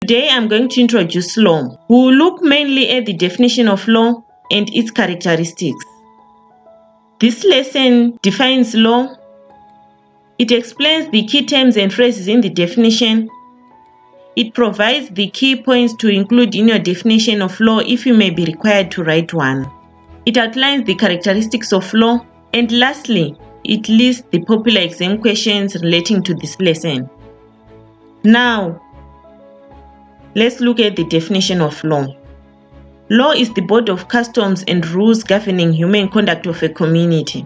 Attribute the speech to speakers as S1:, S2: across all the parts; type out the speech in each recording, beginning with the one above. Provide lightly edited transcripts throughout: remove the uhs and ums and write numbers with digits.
S1: Today I'm going to introduce law. We will look mainly at the definition of law and its characteristics. This lesson defines law. It explains the key terms and phrases in the definition. It provides the key points to include in your definition of law if you may be required to write one. It outlines the characteristics of law. And lastly, it lists the popular exam questions relating to this lesson. Now, let's look at the definition of law. Law is the body of customs and rules governing human conduct of a community,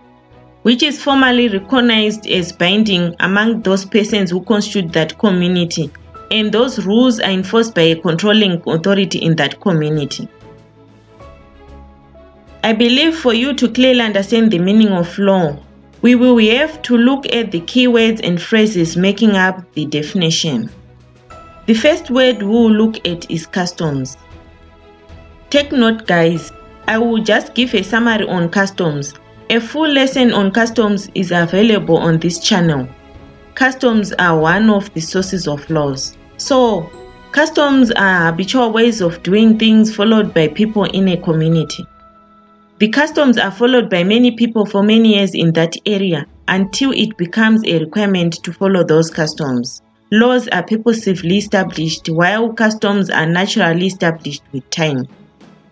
S1: which is formally recognized as binding among those persons who constitute that community, and those rules are enforced by a controlling authority in that community. I believe for you to clearly understand the meaning of law, we will have to look at the keywords and phrases making up the definition. The first word we will look at is customs. Take note, guys, I will just give a summary on customs. A full lesson on customs is available on this channel. Customs are one of the sources of laws. So, customs are habitual ways of doing things followed by people in a community. The customs are followed by many people for many years in that area until it becomes a requirement to follow those customs. Laws are purposefully established, while customs are naturally established with time.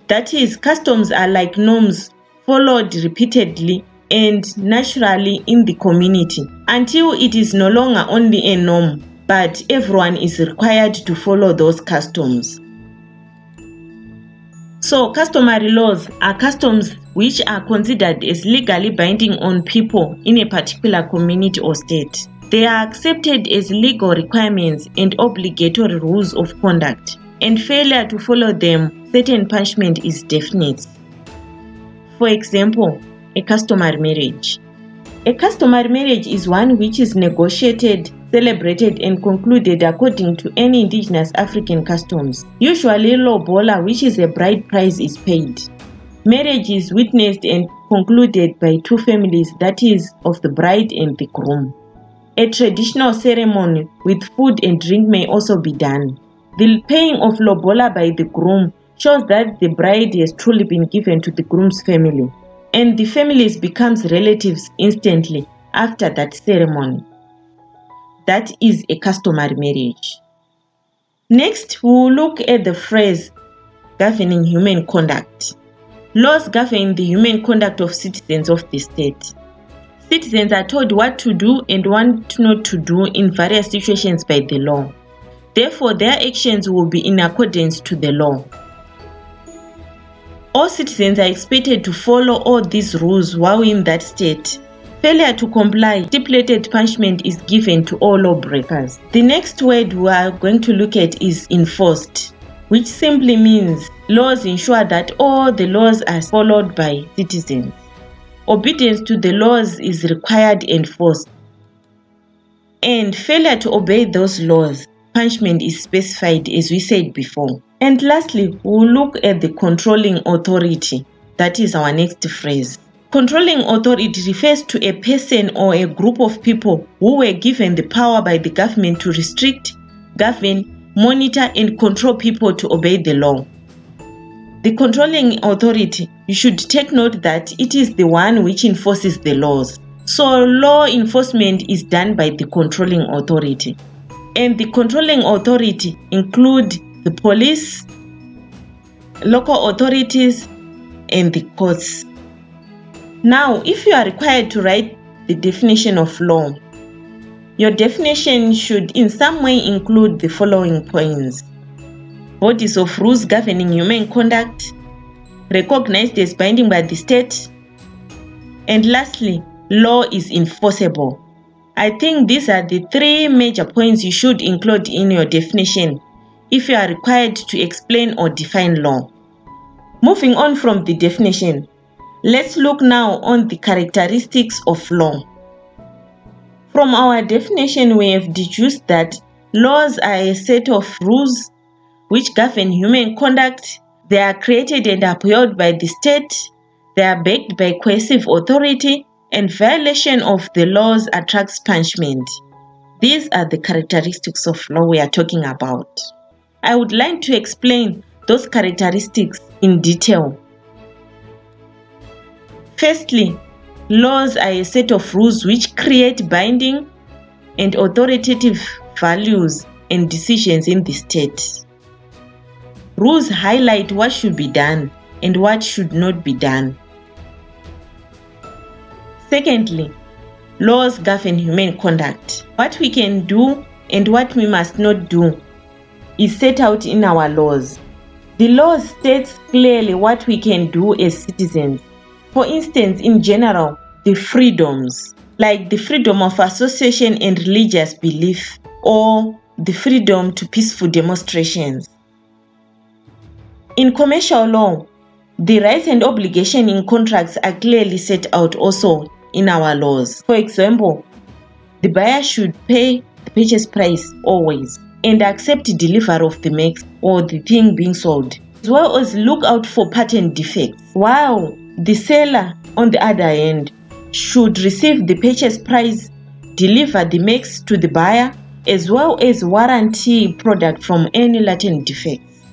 S1: That is, customs are like norms followed repeatedly and naturally in the community until it is no longer only a norm, but everyone is required to follow those customs. So, customary laws are customs which are considered as legally binding on people in a particular community or state. They are accepted as legal requirements and obligatory rules of conduct, and failure to follow them, certain punishment is definite. For example, a customary marriage. A customary marriage is one which is negotiated, celebrated and concluded according to any indigenous African customs. Usually lobola, which is a bride price, is paid. Marriage is witnessed and concluded by two families, that is, of the bride and the groom. A traditional ceremony with food and drink may also be done. The paying of lobola by the groom shows that the bride has truly been given to the groom's family, and the families becomes relatives instantly after that ceremony. That is a customary marriage. Next, we will look at the phrase governing human conduct. Laws govern the human conduct of citizens of the state. Citizens are told what to do and what not to do in various situations by the law. Therefore, their actions will be in accordance to the law. All citizens are expected to follow all these rules while in that state. Failure to comply, stipulated punishment is given to all lawbreakers. The next word we are going to look at is enforced, which simply means laws ensure that all the laws are followed by citizens. Obedience to the laws is required and forced. And failure to obey those laws, punishment is specified as we said before. And lastly, we'll look at the controlling authority. That is our next phrase. Controlling authority refers to a person or a group of people who were given the power by the government to restrict, govern, monitor, and control people to obey the law. The controlling authority, you should take note that it is the one which enforces the laws. So law enforcement is done by the controlling authority. And the controlling authority include the police, local authorities, and the courts. Now, if you are required to write the definition of law, your definition should in some way include the following points: bodies of rules governing human conduct, recognized as binding by the state, and lastly, law is enforceable. I think these are the three major points you should include in your definition if you are required to explain or define law. Moving on from the definition, let's look now on the characteristics of law. From our definition, we have deduced that laws are a set of rules which govern human conduct. They are created and upheld by the state. They are backed by coercive authority, and violation of the laws attracts punishment. These are the characteristics of law we are talking about. I would like to explain those characteristics in detail. Firstly, laws are a set of rules which create binding and authoritative values and decisions in the state. Rules highlight what should be done and what should not be done. Secondly, laws govern human conduct. What we can do and what we must not do is set out in our laws. The law states clearly what we can do as citizens. For instance, in general, the freedoms, like the freedom of association and religious belief, or the freedom to peaceful demonstrations. In commercial law, the rights and obligations in contracts are clearly set out also in our laws. For example, the buyer should pay the purchase price always and accept the delivery of the mix or the thing being sold, as well as look out for patent defects, while the seller, on the other hand, should receive the purchase price, deliver the mix to the buyer, as well as warranty product from any latent defects.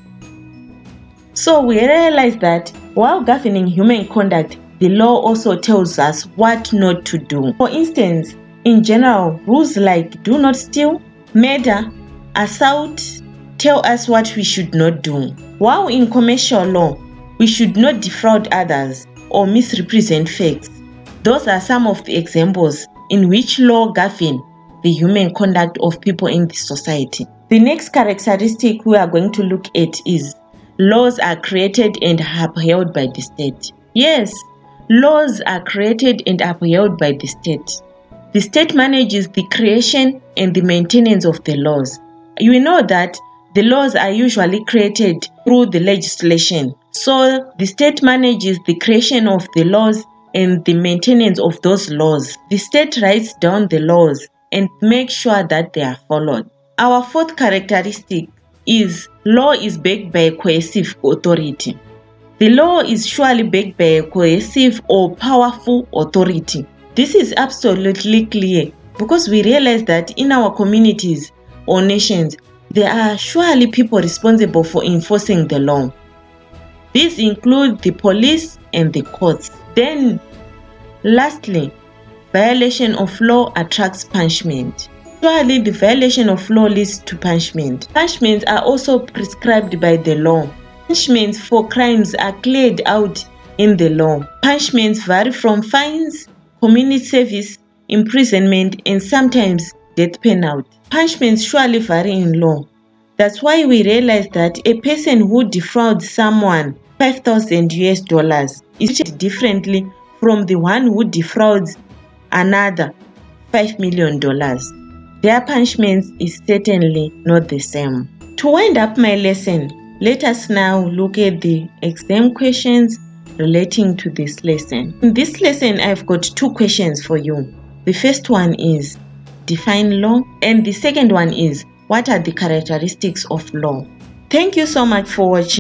S1: So we realize that while governing human conduct, the law also tells us what not to do. For instance, in general, rules like do not steal, murder, assault tell us what we should not do. While in commercial law, we should not defraud others or misrepresent facts. Those are some of the examples in which law governs the human conduct of people in the society. The next characteristic we are going to look at is laws are created and upheld by the state. Yes, laws are created and upheld by the state. The state manages the creation and the maintenance of the laws. You know that the laws are usually created through the legislation. So the state manages the creation of the laws and the maintenance of those laws. The state writes down the laws and makes sure that they are followed. Our fourth characteristic is law is backed by a coercive authority. The law is surely backed by a coercive or powerful authority. This is absolutely clear because we realize that in our communities or nations, there are surely people responsible for enforcing the law. These include the police and the courts. Then, lastly, violation of law attracts punishment. Surely the violation of law leads to punishment. Punishments are also prescribed by the law. Punishments for crimes are cleared out in the law. Punishments vary from fines, community service, imprisonment, and sometimes death penalty. Punishments surely vary in law. That's why we realize that a person who defrauds someone $5,000 is treated differently from the one who defrauds another $5 million. Their punishment is certainly not the same. To wind up my lesson, let us now look at the exam questions relating to this lesson. In this lesson, I've got two questions for you. The first one is define law, and the second one is what are the characteristics of law? Thank you so much for watching.